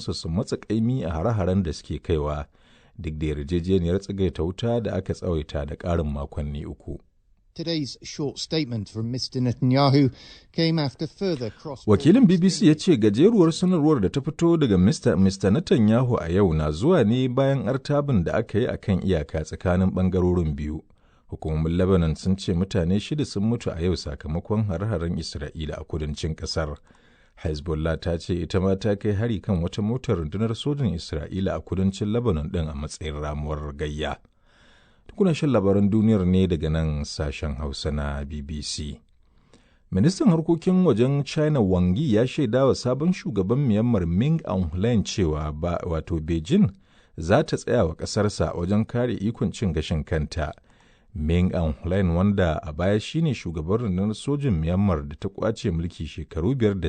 su matsa ƙaimi a hare-haren da suke kaiwa duk da yarjejeniyar tsagaita wuta da aka tsawaita da ƙarin makonni uku. Today's short statement from Mr. Netanyahu came after further cross. Wakilin BBC ya ce gajeruwar sanarwar da ta fito daga Mr. Netanyahu a yau na zuwa ne bayan artabin da aka yi akan iyaka tsakanin ɓangarorin biyu. Hukumomin Lebanon sun ce mutane 6 sun mutu a yau sakamakon hare-haren Isra'ila a kudancin ƙasar. Hezbollah ta ce ita ma ta kai hari kan wata motar rundunar sojin Isra'ila a kudancin Lebanon ɗin a matsayin ramuwar gayya. Kuna shan labaran duniyar ne daga nan sashen Hausa na BBC. Ministan harkokin wajen China Wang Yi ya shaida wa sabon shugaban Myanmar Min Aung Hlaing cewa Beijing za ta tsaya wa ƙasarsa wajen kare ikon cin gashin kanta. Min Aung Hlaing wanda a baya shine shugaban rundunar sojin Myanmar da ta kwace mulki shekaru 5 da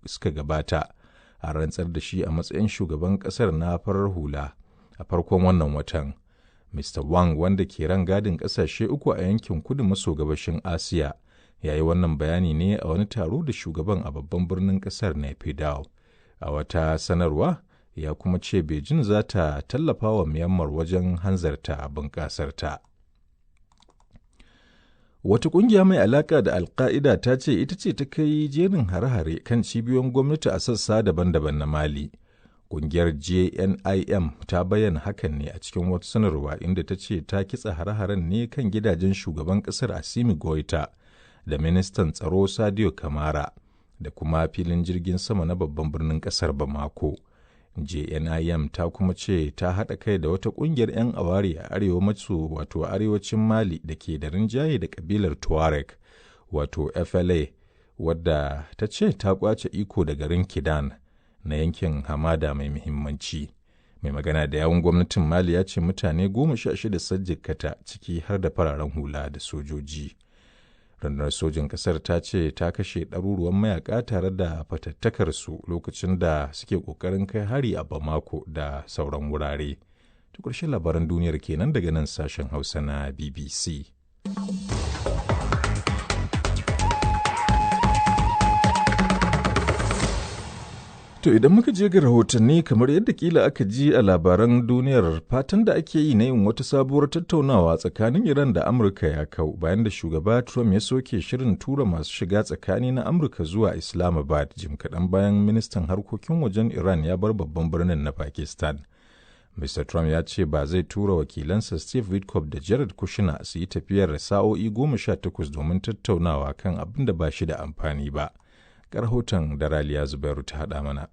suka gabata, a rantsar da shi a matsayin shugaban ƙasar na farar hula a farkon wannan watan. Mr. Wang wanda ke rangadin ƙasashe 3 a yankin kudu maso gabashin Asiya ya yi wannan bayani ne a wani taro da shugaban a babban birnin ƙasar Naypyidaw. A wata sanarwa ya kuma ce Beijing za ta tallafa wa Myanmar wajen hanzarta bunƙasarta. Wata ƙungiya mai alaƙa da Al-Qaida ta ce ita ce ta kai jerin hare-hare kan cibiyoyin gwamnati a sassa daban-daban na Mali. Ƙungiyar JNIM ta bayyana hakan ne a cikin wata sanarwa inda ta ce ta kitsa hare-haren ne kan gidajen shugaban ƙasar Assimi Goïta da ministan tsaro Sadio Kamara da kuma filin jirgin sama na babban birnin ƙasar Bamako. JNIM ta kuma ce ta haɗa kai da wata ƙungiyar 'yan aware a arewa maso wato arewacin Mali da ke da rinjaye da ƙabilar Tuareg wato FLA wadda ta ce ta ƙwace iko da garin Kidan na yankin hamada mai muhimmanci. Mai magana da yawun gwamnatin Mali ya ce mutane 16 sun jikkata ciki har da fararen hula da sojoji. Rundunar sojin ƙasar ta ce ta kashe ɗaruruwan mayaka tare da fatattakarsu lokacin da suke ƙoƙarin kai hari a Bamako da sauran wurare. Ta ƙarshen labaran duniyar kenan daga nan sashen Hausa na BBC. To idan muka je ga rahotanni kamar yadda kila aka ji a labaran duniyar fatan da ake yi na yin wata sabuwar tattaunawa tsakanin Iran da Amurka ya kau bayan da shugaba Trump ya soke shirin tura masu shiga tsakani na Amurka zuwa Islamabad jim kaɗan bayan ministan harkokin wajen Iran ya bar babban birnin na Pakistan. Mr. Trump ya ce ba zai tura wakilansa Steve Witkoff da Jared Kushner su yi tafiyar sa'o'i 18 domin tattaunawa kan abin da ba shi da amfani ba. Rahoton da Raliya Zubairu ta haɗa mana.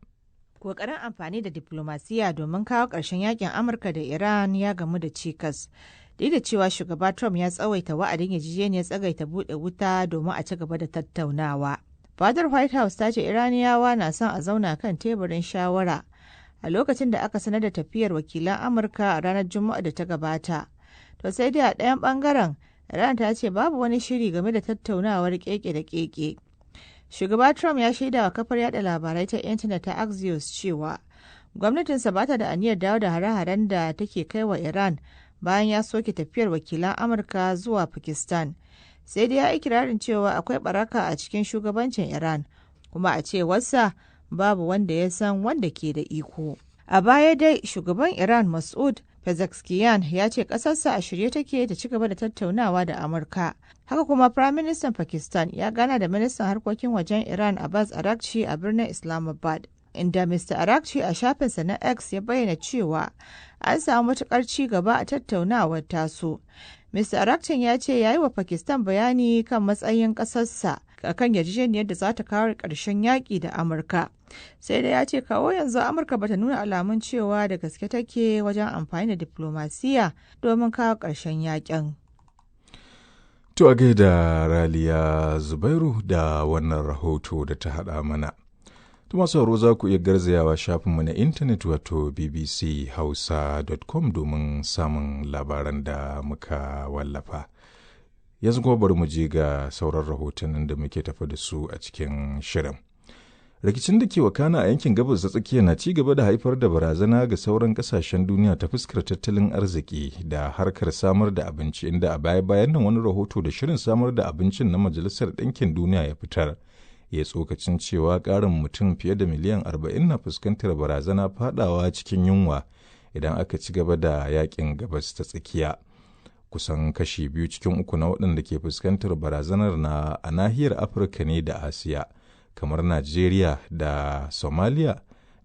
Ƙoƙarin amfani da diplomasiya domin kawo ƙarshen yakin Amurka da Iran ya gamu da cikas. Duk da cewa shugaba Trump ya tsawaita wa'adin yarjejeniyar tsagaita buɗe wuta domin a ci gaba da tattaunawa. Fadar White House ta ce Iraniyawa na son a zauna kan teburin shawara a lokacin da aka sanar da tafiyar wakilan Amurka a ranar Juma'a da ta gabata. To sai dai a ɗayan ɓangaren Iran ta ce babu wani shiri game da tattaunawar keke da keke. Shugaba Trump ya shaida wa kafar yada labarai ta intanet ta Axios cewa gwamnatinsa ba ta da aniyar dawo da hare-haren da take kai wa Iran bayan ya soke tafiyar wakilan Amurka zuwa Pakistan. Sai dai ya yi kirarin cewa akwai baraka a cikin shugabancin Iran, kuma a cewarsa babu wanda ya san wanda ke da iko. A baya dai shugaban Iran Masoud Pezeshkian ya ce ƙasarsa a shirye take ta ci gaba da tattaunawa da Amurka. Haka kuma Firaministan Pakistan ya gana da Ministan Harkokin Wajen Iran Abbas Araghchi a birnin Islamabad, inda Mr. Araghchi a shafinsa na X ya bayyana cewa an samu matuƙar ci gaba a tattaunawar tasu. Mr. Araghchi ya ce ya yi wa Pakistan bayani kan matsayin ƙasarsa akan yarjejeniyar da za ta kawo ƙarshen yaƙi da Amurka. Sai dai ya ce kawo yanzu Amurka bata nuna alamun cewa da gaske take wajen amfani da diplomasiya domin kawo ƙarshen yaƙin. To a gaida Raliya Zubairu da wannan rahoto da ta haɗa mana. To masu haro za ku iya garzayawa shafinmu na intanet wato bbchausa.com domin samun labaran da muka wallafa. Yanzu kuma bari mu je ga sauran rahotannin da muke tafa da su a cikin shirin. Rikicin da ke wakana a yankin gabas ta tsakiya na ci gaba da haifar da barazana ga sauran kasashen duniya ta fuskar tattalin arziki da harkar samar da abinci, inda a baya-bayan nan wani rahoto da shirin samar da abincin na Majalisar Ɗinkin Duniya ya fitar ya tsokacin cewa ƙarin mutum fiye da miliyan 40 na fuskantar barazana fadawa cikin yunwa idan aka ci gaba da yakin gabas ta tsakiya. Kusan kashi 2 cikin 3 na waɗanda ke fuskantar barazanar na a nahiyar Afirka ne da Asiya, kamar Najeriya da Somalia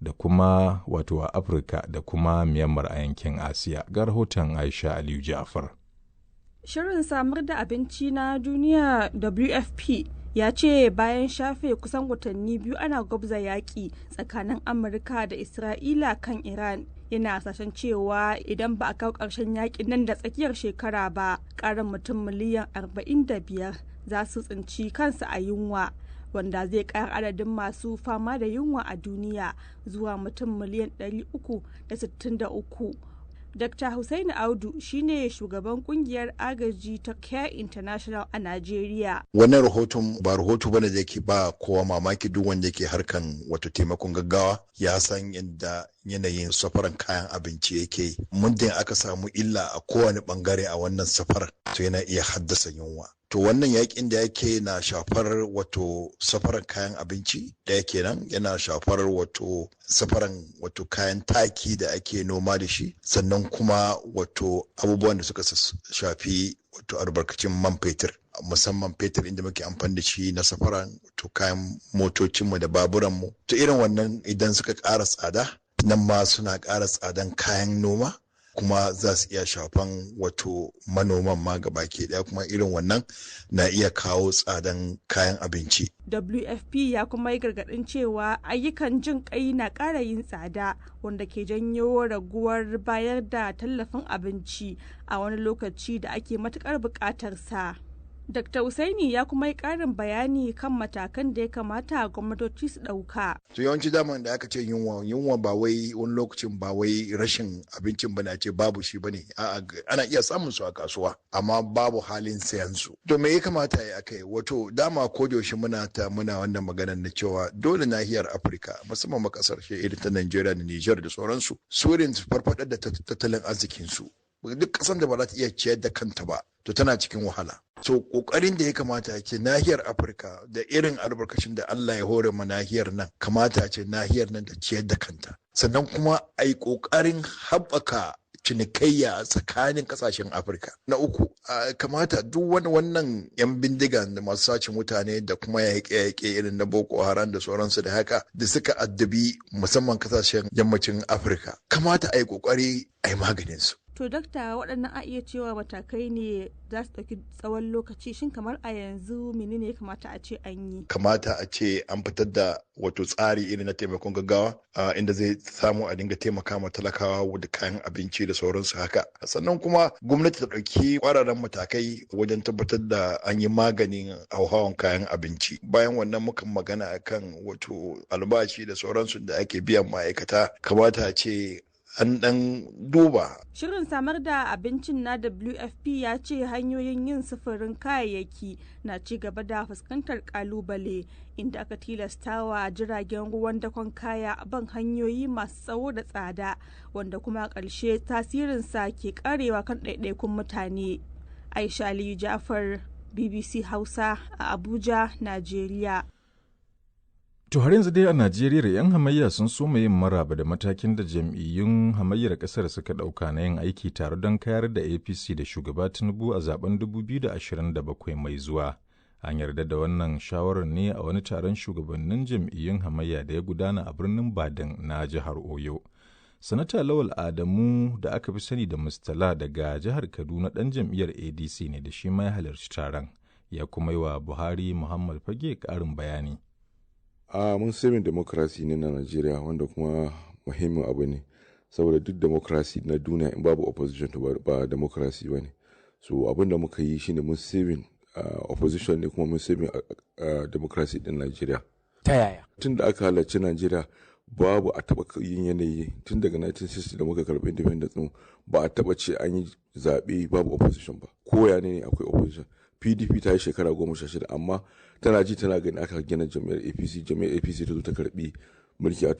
da kuma wato a Afirka da kuma Myanmar a yankin Asiya. Ga rahoton Aisha Aliyu Ja'far. Shirin samar da abinci na duniya WFP ya ce bayan shafe kusan watanni 2 ana gwabza yaƙi tsakanin Amurka da Isra'ila kan Iran, yana hasashen cewa idan ba a kawo ƙarshen yaƙin nan da tsakiyar shekara ba, ƙarin mutum miliyan 45 za su tsinci kansu a yunwa, wanda zai ƙara adadin masu fama da yunwa a duniya zuwa mutum miliyan 363. Dr. Hussaini Audu shine shugaban kungiyar agaji ta Care International a Najeriya. Wannan rahoton ba rahoto bane da yake ba kowa mamaki, duk wanda yake harkan wato taimakon gaggawa ya san yadda yanayin safaran kayan abinci yake. Muddin aka samu illa a kowane bangare a wannan safarar, to yana iya haddasa yunwa. To wannan yakin da yake na shafar wato safaran kayan abinci da yake nan, yana shafar wato safaran wato kayan taki da ake noma da shi, sannan kuma wato abubuwan da suka shafi wato albarkacin man fetur, musamman fetur inda muke amfani da shi na safaran wato kayan motocinmu da baburanmu. To irin wannan idan suka ƙara tsada, nan ma suna ƙara tsadan kayan noma, kuma za su iya shafan wato manoman ma gabaki daya, kuma irin wannan na iya kawo tsadan kayan abinci. WFP ya kuma yi gargaɗin cewa ayyukan jin kai na ƙara yin tsada, wanda ke janyo raguwar bayar da tallafin abinci a wani lokaci da ake matuƙar buƙatar sa. Dr. Usaini ya kuma yi ƙarin bayani kan matakan da ya kamata gwamnatoci su ɗauka. To yawanci daman da aka ce yunwa ba wai wani lokacin ba wai rashin abincin bane, a ce babu shi bane. A'a, ana iya samun su a kasuwa amma babu halin sayan su. To me ya kamata ya akai? Wato dama ko yaushe muna wannan maganar na cewa dole nahiyar Afirka, musamman ma kasashe irin ta Najeriya da Niger da sauransu, su farfadar da tattalin arzikin su. Duk kasan da ba za ta iya ciyar da kanta ba, to tana cikin wahala. So kokarin da ya kamata ce nahiyar Afirka da irin albarkacin da Allah ya hore ma nahiyar nan, kamata ce nahiyar nan ta ciyar da kanta. Sannan kuma a yi kokarin haɓaka cinikayya a tsakanin kasashen Afirka. Na uku, kamata duk wannan yan bindiga da masu sace mutane da kuma yaƙe-yaƙe irin na Boko Haram da sauransu da haka da suka addabi musamman kasashen yammacin Afirka, kamata a yi kokari a yi maganin su. To dakta, waɗannan a iya cewa matakai ne za su ɗauki tsawon lokaci, shin kamar a yanzu menene ya kamata a ce an yi? Kamata a ce an fitar da wato tsari irin na taimakon gaggawa inda zai samu a dinga taimaka ma talakawa da kayan abinci da sauransu haka. Sannan kuma gwamnati ta ɗauki ƙwararren matakai wajen tabbatar da an yi maganin hauhawan kayan abinci. Bayan wannan muka magana akan wato albashi da sauransu da ake biyan ma'aikata, kamata a ce an ɗan duba. Shirin samar da abincin na WFP ya ce hanyoyin yin sufurin kayayyaki na ci gaba da fuskantar kalubale, inda aka tilastawa jiragen ruwan dakon kaya ban hanyoyi masu tsawo da tsada, wanda kuma ƙarshe tasirinsa ke karewa kan ɗaiɗaikun mutane. Aisha Aliyu Ja'far, BBC Hausa a Abuja, Najeriya. To har yanzu dai a Najeriya 'yan hamayya sun soma yin maraba da matakin da jam'iyyun hamayyar ƙasar suka ɗauka na yin aiki tare don kayar da APC da shugaba Tinubu a zaben 2027 mai zuwa. An yarda da wannan shawarar ne a wani taron shugabannin jam'iyyun hamayya da ya gudana a birnin Badin na jihar Oyo. Sanata Lawal Adamu da aka fi sani da Mustala daga jihar Kaduna ɗan jam'iyyar ADC ne da shi ma ya halarci taron, ya kuma yi wa Buhari Muhammad Fage ƙarin bayani. Mun sirrin demokrasi ne na Najeriya, wanda kuma muhimmin abu ne, saboda duk demokrasi na duniya in babu opposition to ba demokrasi ba ne. So abin da muka yi shine mun sirrin opposition ne, kuma mun sirrin demokrasi din Najeriya. Ta yaya? Tun da aka halarci Najeriya babu a taba yin yanayi tun daga 1960 da muka karɓi independence din, ba a taba ce an yi zaɓe babu opposition ba. Koya ne akwai opposition. PDP ta yi shekara 16, amma tana ji tana gani aka gina jam'iyyar APC ta zo ta karɓi mulki a